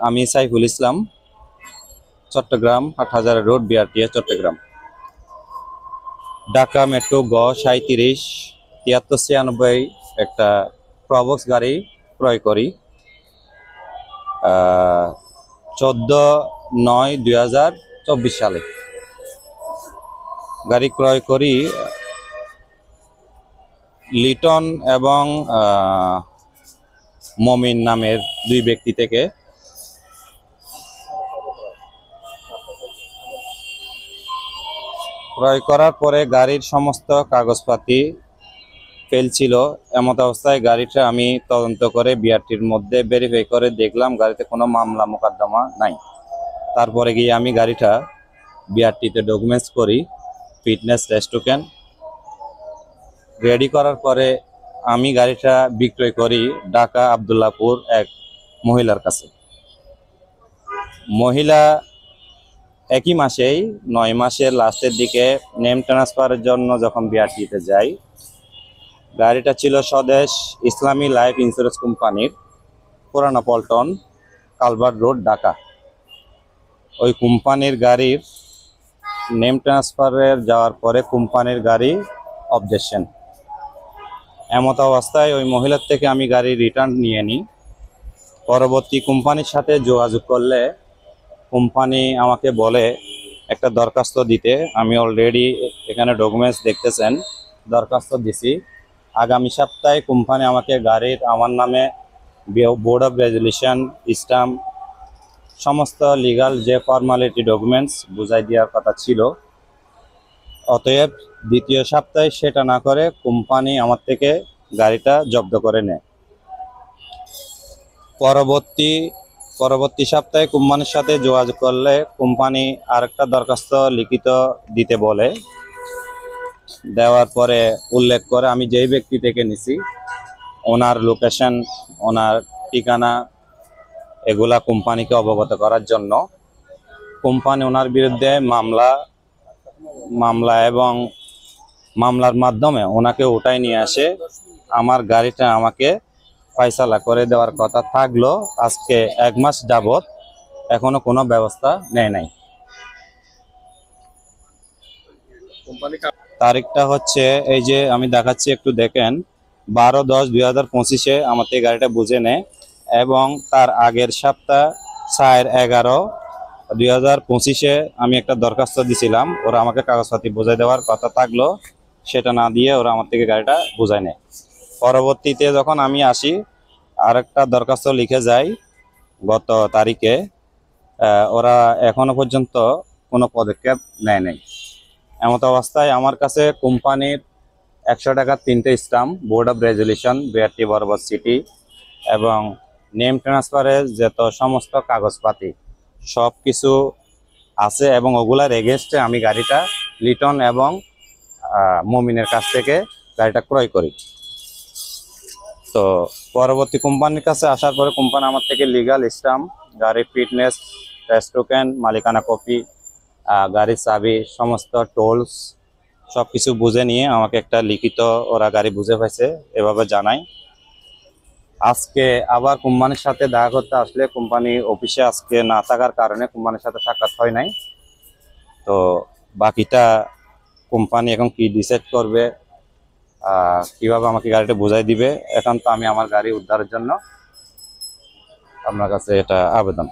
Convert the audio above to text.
আমি Saiful Islam, Chattogram Hathazari road, BRTA, Chattogram. Dhaka metro গ 37 73 96 একটা প্রবক্স গাড়ি ক্রয় করি 14/9/2024 সালে। গাড়ি ক্রয় করি লিটন এবং মমিন নামের দুই ব্যক্তি থেকে। ক্রয় করার পরে গাড়ির সমস্ত কাগজপাতি ফেল ছিল। এমত অবস্থায় গাড়িটা আমি তদন্ত করে বিআরটির মধ্যে ভেরিফাই করে দেখলাম গাড়িতে কোনো মামলা মোকদ্দমা নাই। তারপরে গিয়ে আমি গাড়িটা বিআরটিতে ডকুমেন্টস করি, ফিটনেস টেস্ট টোকেন রেডি করার পরে আমি গাড়িটা বিক্রয় করি ঢাকা আবদুল্লাপুর এক মহিলার কাছে। মহিলা একই মাসেই 9 মাসের লাস্টের দিকে নেম ট্রান্সফারের জন্য যখন বিআরটিতে যাই, গাড়িটা ছিল স্বদেশ ইসলামী লাইফ ইন্স্যুরেন্স কোম্পানির, পুরানো পল্টন, কালভার্ট রোড, ঢাকা। ওই কোম্পানির গাড়ির নেম ট্রান্সফারের যাওয়ার পরে কোম্পানির গাড়ি অবজেকশন। এমত অবস্থায় ওই মহিলার থেকে আমি গাড়ি রিটার্ন নিয়ে নিই। পরবর্তী কোম্পানির সাথে যোগাযোগ করলে কোম্পানি আমাকে বলে একটা দরখাস্ত দিতে। আমি অলরেডি এখানে ডকুমেন্টস দেখতেছেন, দরখাস্ত দিছি। আগামী সপ্তাহে কোম্পানি আমাকে গাড়ির আমার নামে বোর্ড অফ রেজুলেশন, স্ট্যাম্প, সমস্ত লিগাল যে ফর্মালিটি ডকুমেন্টস বুঝাই দেওয়ার কথা ছিল। অতএব দ্বিতীয় সপ্তাহে সেটা না করে কোম্পানি আমার থেকে গাড়িটা জব্দ করে নেয়। পরবর্তী সপ্তাহে কোম্পানির সাথে যোগাযোগ করলে কোম্পানি আরেকটা দরখাস্ত লিখিত দিতে বলে। দেওয়ার পরে উল্লেখ করে আমি যেই ব্যক্তি থেকে নিছি ওনার লোকেশন, ওনার ঠিকানা এগুলা কোম্পানিকে অবগত করার জন্য কোম্পানি ওনার বিরুদ্ধে মামলা এবং মামলার মাধ্যমে ওনাকে ওটাই নিয়ে আসে। আমার গাড়িটা আমাকে ফয়সালা করে দেওয়ার কথা থাকলো আজকে 1 মাস যাবত এখনো কোনো ব্যবস্থা নেয় নাই। তারিখটা হচ্ছে এই যে আমি দেখাচ্ছি, একটু দেখেন, 12/10/2025 আমার থেকে গাড়িটা বুঝে নেয় এবং তার আগের সপ্তাহ 4/11/2025 আমি একটা দরখাস্ত দিছিলাম। ওরা আমাকে কাগজপাতি বুঝাই দেওয়ার কথা থাকলো, সেটা না দিয়ে ওরা আমার থেকে গাড়িটা বুঝাই নেয়। পরবর্তীতে যখন আমি আসি আরেকটা দরখাস্ত লিখে যাই গত তারিখে, ওরা এখনো পর্যন্ত কোনো পদক্ষেপ নেয় নাই। এমত অবস্থায় আমার কাছে কোম্পানির 100 টাকার 3টে stamp, board of resolution, BRT বরাবর সিটি এবং নেম ট্রান্সফারের যত সমস্ত কাগজপাতি সব কিছু আছে এবং ওগুলার এগেনস্টে আমি গাড়িটা লিটন এবং মমিনের কাছ থেকে গাড়িটা ক্রয় করি। তো পরবর্তী কোম্পানির কাছে আসার পরে কোম্পানি আমার থেকে লিগাল স্ট্যাম্প, গাড়ির ফিটনেস টেস্ট টোকেন, মালিকানা কপি, গাড়ির চাবি, সমস্ত টোলস সব কিছু বুঝে নিয়ে আমাকে একটা লিখিত ওরা গাড়ি বুঝে পাইছে এভাবে জানাই। আজকে আবার কোম্পানির সাথে দেখা করতে আসলে কোম্পানি অফিসে আজকে না থাকার কারণে কোম্পানির সাথে সাক্ষাৎ হয় নাই। তো বাকিটা কোম্পানি এখন কি ডিসাইড করবে, কিভাবে আমাকে গাড়িটা বুঝাই দিবে, এখন তো আমি আমার গাড়ি উদ্ধারের জন্য আপনার কাছে এটা আবেদন।